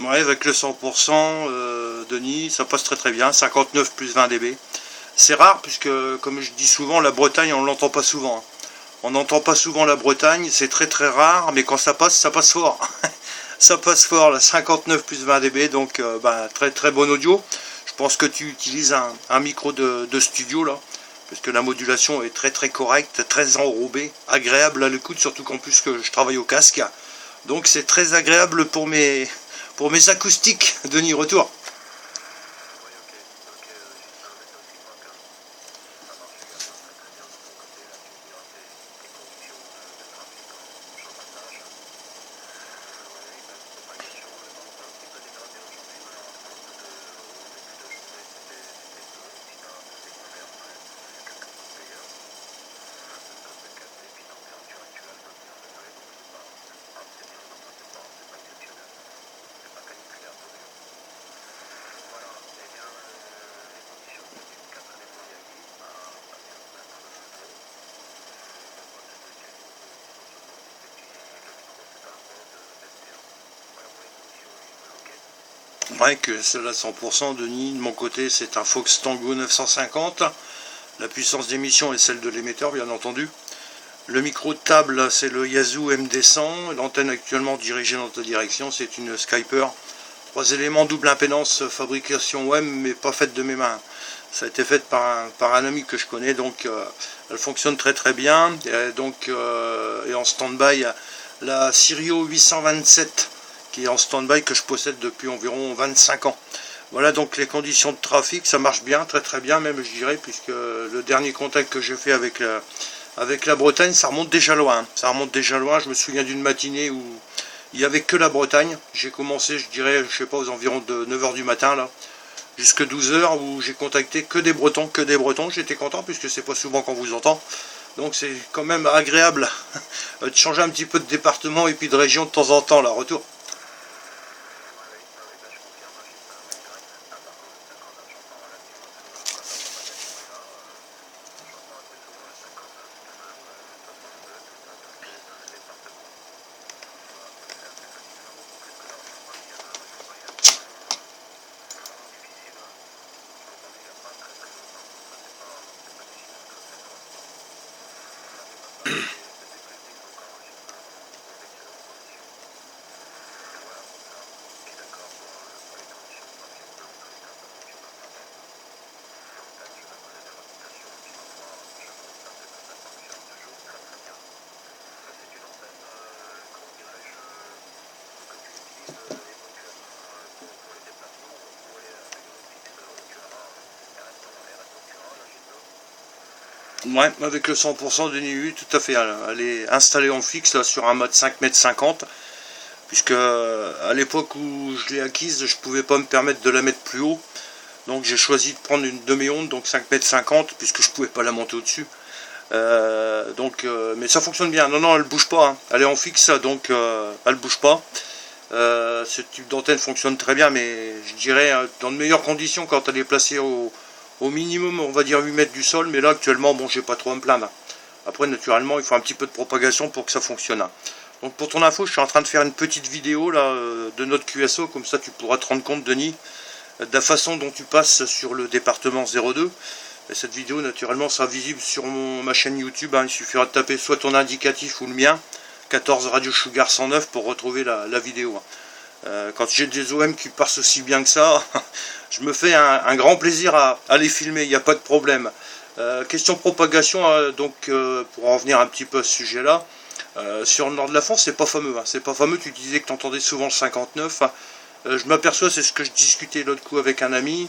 Ouais, avec le 100%, Denis, ça passe très très bien, 59 plus 20 dB. C'est rare puisque, comme je dis souvent, la Bretagne, on ne l'entend pas souvent. On n'entend pas souvent la Bretagne, c'est très très rare, mais quand ça passe fort. Ça passe fort, la 59 plus 20 dB, donc très très bon audio. Je pense que tu utilises un micro de studio là, parce que la modulation est très très correcte, très enrobée, agréable à l'écoute, surtout qu'en plus que je travaille au casque. Donc c'est très agréable pour mes acoustiques, Denis, retour. Ouais, que celle à 100%, Denis, de mon côté, c'est un Fox Tango 950. La puissance d'émission est celle de l'émetteur, bien entendu. Le micro de table, c'est le Yazoo MD100. L'antenne actuellement dirigée dans ta direction, c'est une Skyper. 3 éléments double impédance, fabrication WEM, mais pas faite de mes mains. Ça a été fait par un ami que je connais, donc elle fonctionne très très bien. Et en stand-by, la Sirio 827 qui est en stand-by, que je possède depuis environ 25 ans. Voilà donc les conditions de trafic, ça marche bien, très très bien même, je dirais, puisque le dernier contact que j'ai fait avec la Bretagne, ça remonte déjà loin. Ça remonte déjà loin, je me souviens d'une matinée où il n'y avait que la Bretagne. J'ai commencé, je dirais, je sais pas, aux environs de 9 h du matin, là, jusqu'à 12 h, où j'ai contacté que des Bretons, J'étais content, puisque c'est pas souvent qu'on vous entend. Donc c'est quand même agréable de changer un petit peu de département et puis de région de temps en temps, là, retour. Ouais, avec le 100% de NIU, tout à fait. Elle est installée en fixe là, sur un mode 5,50 m, puisque à l'époque où je l'ai acquise, je pouvais pas me permettre de la mettre plus haut. Donc j'ai choisi de prendre une demi-onde, donc 5,50 m, puisque je pouvais pas la monter au-dessus. Mais ça fonctionne bien. Non, non, elle bouge pas. Hein. Elle est en fixe, donc elle bouge pas. Ce type d'antenne fonctionne très bien, mais je dirais dans de meilleures conditions quand elle est placée au minimum, on va dire 8 mètres du sol. Mais là, actuellement, bon, j'ai pas trop à me plaindre. Après, naturellement, il faut un petit peu de propagation pour que ça fonctionne. Donc, pour ton info, je suis en train de faire une petite vidéo là de notre QSO, comme ça, tu pourras te rendre compte, Denis, de la façon dont tu passes sur le département 02. Et cette vidéo, naturellement, sera visible sur ma chaîne YouTube. Hein. Il suffira de taper soit ton indicatif ou le mien, 14 Radio Sugar 109, pour retrouver la vidéo. Quand j'ai des OM qui passent aussi bien que ça, je me fais un grand plaisir à les filmer, il n'y a pas de problème. Question propagation, pour en revenir un petit peu à ce sujet-là, sur le nord de la France, c'est pas fameux. Hein. C'est pas fameux, tu disais que tu entendais souvent le 59. Je m'aperçois, c'est ce que je discutais l'autre coup avec un ami.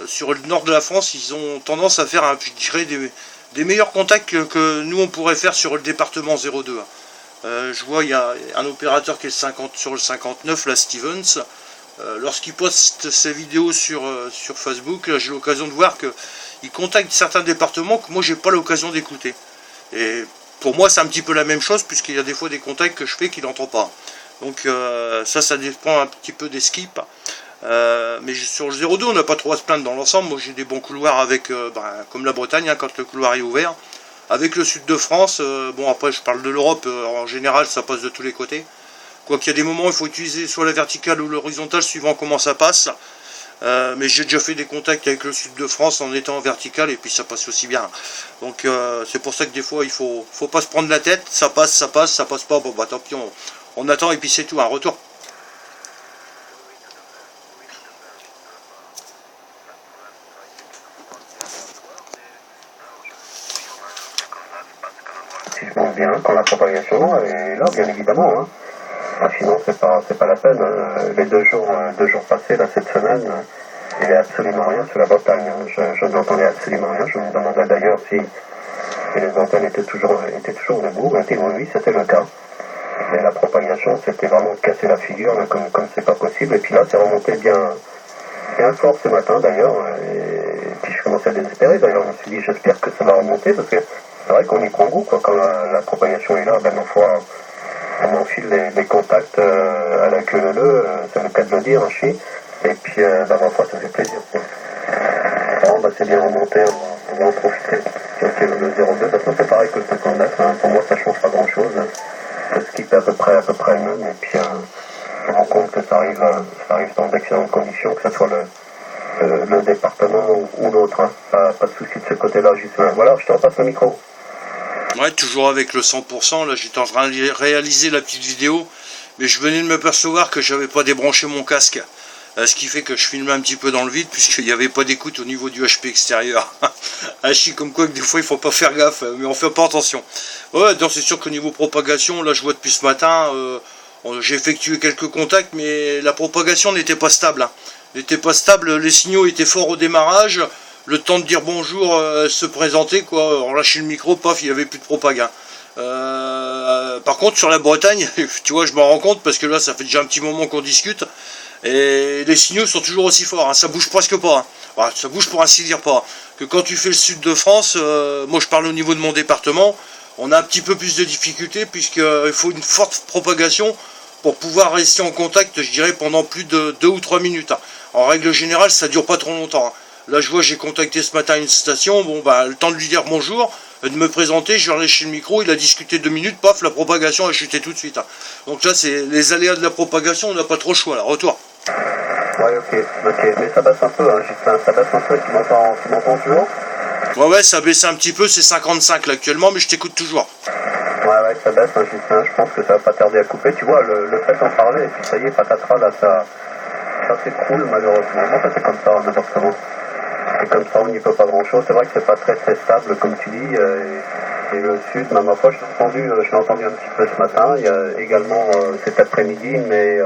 Sur le nord de la France, ils ont tendance à faire, je dirais, des meilleurs contacts que nous on pourrait faire sur le département 02. Je vois, il y a un opérateur qui est sur le 59, la Stevens. Lorsqu'il poste ses vidéos sur Facebook, j'ai l'occasion de voir qu'il contacte certains départements que moi j'ai pas l'occasion d'écouter. Et pour moi c'est un petit peu la même chose, puisqu'il y a des fois des contacts que je fais qu'il n'entend pas. Donc ça dépend un petit peu des skips. Mais sur le 02 on n'a pas trop à se plaindre dans l'ensemble. Moi j'ai des bons couloirs avec, comme la Bretagne, hein, quand le couloir est ouvert. Avec le sud de France, bon après je parle de l'Europe, en général ça passe de tous les côtés. Quoi qu'il y a des moments où il faut utiliser soit la verticale ou l'horizontale suivant comment ça passe. Mais j'ai déjà fait des contacts avec le sud de France en étant en vertical et puis ça passe aussi bien. Donc c'est pour ça que des fois il faut pas se prendre la tête, ça passe pas, bon bah tant pis, on attend et puis c'est tout, un retour. Si je monte bien, quand la propagation est là, bien évidemment. Hein. Ah, sinon, c'est pas la peine. Les deux jours passés, là, cette semaine, il n'y avait absolument rien sur la Bretagne. Je n'entendais absolument rien. Je me demandais d'ailleurs si les antennes étaient toujours debout. Oui, c'était le cas. Mais la propagation, c'était vraiment de casser la figure, là, comme c'est pas possible. Et puis là, c'est remonté bien fort ce matin, d'ailleurs. Et puis je commençais à désespérer. D'ailleurs, je me suis dit, j'espère que ça va remonter, parce que c'est vrai qu'on y prend goût, quoi. Quand la propagation est là, ben, on enfile les contacts à la queue leu, c'est le cas de le dire, hein, chi. Et puis, ma foi, ça fait plaisir, quoi. Alors, bah, c'est bien remonté, on va en profiter. Ok, le 02, de toute façon, c'est pareil que le 59, hein. Pour moi, ça change pas grand-chose. Le skip est à peu près le même, et puis, je me rends compte que ça arrive dans d'excellentes conditions, que ce soit le département ou l'autre, hein. Pas de souci de ce côté-là, Justin. Voilà, je te repasse le micro. Ouais, toujours avec le 100%, là j'étais en train de réaliser la petite vidéo, mais je venais de me percevoir que j'avais pas débranché mon casque, ce qui fait que je filmais un petit peu dans le vide, puisqu'il n'y avait pas d'écoute au niveau du HP extérieur. Hachi, comme quoi que des fois il faut pas faire gaffe, mais on fait pas attention. Ouais, donc c'est sûr qu'au niveau propagation, là je vois depuis ce matin, j'ai effectué quelques contacts, mais la propagation n'était pas stable. Hein. N'était pas stable, les signaux étaient forts au démarrage. Le temps de dire bonjour, se présenter, quoi, on lâchait le micro, paf, il n'y avait plus de propagande. Par contre, sur la Bretagne, tu vois, je m'en rends compte, parce que là, ça fait déjà un petit moment qu'on discute, et les signaux sont toujours aussi forts, hein, ça bouge presque pas. Hein. Enfin, ça bouge pour ainsi dire pas. Que quand tu fais le sud de France, moi je parle au niveau de mon département, on a un petit peu plus de difficultés, puisqu'il faut une forte propagation pour pouvoir rester en contact, je dirais, pendant plus de 2 ou 3 minutes. Hein. En règle générale, ça dure pas trop longtemps. Hein. Là, je vois, j'ai contacté ce matin une station. Bon, bah, le temps de lui dire bonjour, de me présenter, je lui ai relâché le micro, il a discuté 2 minutes, paf, la propagation a chuté tout de suite. Hein. Donc là, c'est les aléas de la propagation, on n'a pas trop le choix, là, retour. Ouais, ok, mais ça baisse un peu, hein, ça baisse un peu, tu m'entends toujours? Ouais, ça a baissé un petit peu, c'est 55 là actuellement, mais je t'écoute toujours. Ouais, ça baisse, hein, Justin, je pense que ça va pas tarder à couper, tu vois, le fait d'en parler, et puis ça y est, patatras, là, ça s'écroule, malheureusement. Bon, ça c'est comme ça, n'importe comment. Et comme ça, on n'y peut pas grand-chose. C'est vrai que c'est pas très stable, comme tu dis. Et le sud, ma foi, je l'ai entendu un petit peu ce matin. Il y a également cet après-midi, mais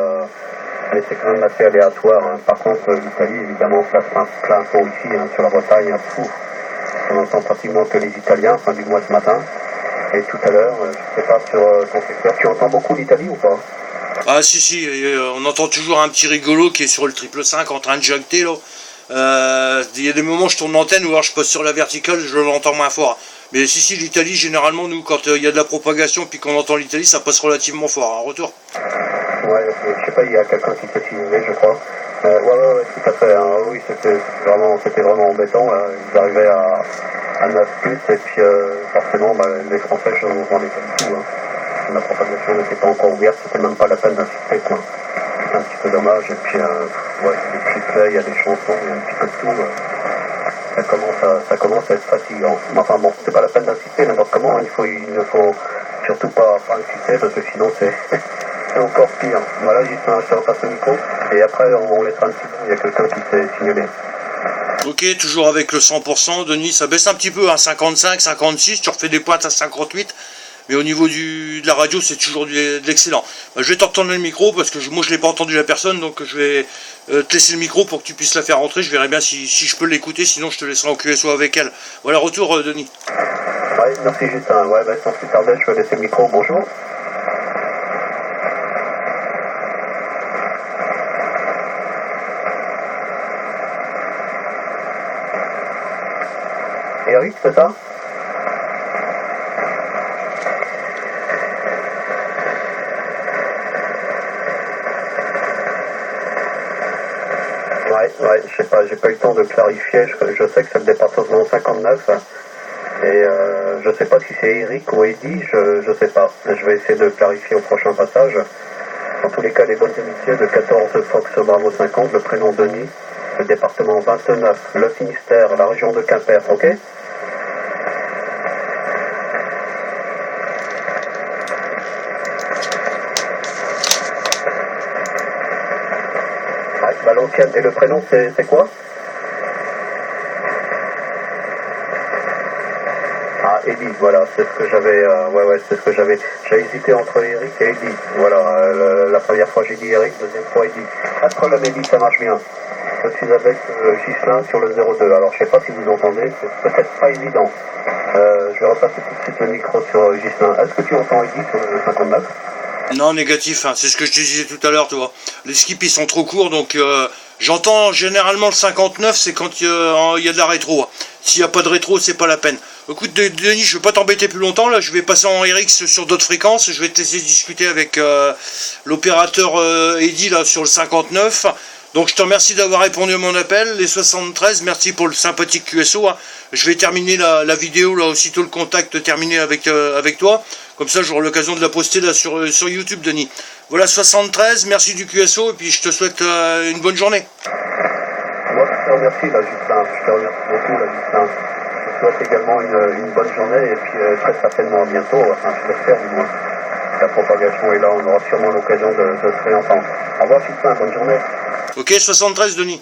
c'est quand même assez aléatoire. Hein. Par contre, l'Italie, évidemment, place plein pot ici, hein, sur la Bretagne. Fou. On entend pratiquement que les Italiens, enfin du moins ce matin. Et tout à l'heure, je sais pas, sur ton secteur, tu entends beaucoup l'Italie ou pas? Ah si, on entend toujours un petit rigolo qui est sur le 555 en train de jacter là. Il y a des moments où je tourne l'antenne ou alors je passe sur la verticale, je l'entends moins fort. Mais si, l'Italie, généralement, nous, quand il y a de la propagation puis qu'on entend l'Italie, ça passe relativement fort. En retour. Ouais, je sais pas, il y a quelqu'un qui s'est signalé, je crois. Ouais, tout à fait. Hein. Oui, c'était vraiment embêtant. Hein. Ils arrivaient à 9 plus et puis forcément, les Français, je ne m'en ai pas du tout. Hein. La propagation n'était pas encore ouverte, c'était même pas la peine d'insister, quoi. C'est un petit peu dommage. Et puis, ouais, il y a des clips, il y a des chansons, il y a un petit peu de tout. Ça commence à être fatigant. Enfin bon, c'est pas la peine d'insister, n'importe comment. Il ne faut surtout pas insister parce que sinon c'est encore pire. Voilà, Justin, je te repasse le micro. Et après, on laissera un petit peu. Il y a quelqu'un qui s'est signalé. Ok, toujours avec le 100%, Denis, ça baisse un petit peu, hein, 55, 56, tu refais des pointes à 58. Mais au niveau de la radio, c'est toujours de l'excellent. Je vais te retourner le micro parce que moi je n'ai pas entendu la personne, donc je vais te laisser le micro pour que tu puisses la faire rentrer. Je verrai bien si je peux l'écouter, sinon je te laisserai en QSO avec elle. Voilà, retour Denis. Ouais, merci Justin. Ouais, sans plus tarder, je vais laisser le micro. Bonjour. Eric, c'est ça? Ouais, je sais pas, j'ai pas eu le temps de clarifier, je sais que c'est le département 59, et je sais pas si c'est Eric ou Eddy, je sais pas, je vais essayer de clarifier au prochain passage, En tous les cas, les bonnes amitiés, le 14 Fox Bravo 50, le prénom Denis, le département 29, le Finistère, la région de Quimper, ok? Ballon, et le prénom c'est quoi? Ah, Eddie, voilà, c'est ce que j'avais, ouais, c'est ce que j'avais. J'ai hésité entre Eric et Eddie. Voilà, la première fois j'ai dit Eric, deuxième fois Eddie. Pas de problème, Eddie, ça marche bien. Je suis avec Ghislain sur le 02. Alors, je sais pas si vous entendez, c'est peut-être pas évident. Je vais repasser tout de suite le micro sur Ghislain. Est-ce que tu entends Eddie sur le 59? Non, négatif, hein. C'est ce que je te disais tout à l'heure, tu vois. Les skips, ils sont trop courts, donc j'entends généralement le 59, c'est quand il y a de la rétro. Hein. S'il n'y a pas de rétro, c'est pas la peine. Écoute, Denis, je vais pas t'embêter plus longtemps, là, je vais passer en RX sur d'autres fréquences, je vais te laisser discuter avec l'opérateur Eddy, là, sur le 59. Donc je te remercie d'avoir répondu à mon appel, les 73, merci pour le sympathique QSO. Hein. Je vais terminer la vidéo, là, aussitôt le contact terminé avec toi. Comme ça, j'aurai l'occasion de la poster là sur YouTube, Denis. Voilà, 73, merci du QSO, et puis je te souhaite une bonne journée. Moi, je te remercie, là, Justin. Je te remercie beaucoup, là, Justin. Je te souhaite également une bonne journée, et puis très certainement à bientôt, enfin, je l'espère du moins. La propagation est là, on aura sûrement l'occasion de se réentendre. Au revoir, Justin, bonne journée. Ok, 73, Denis.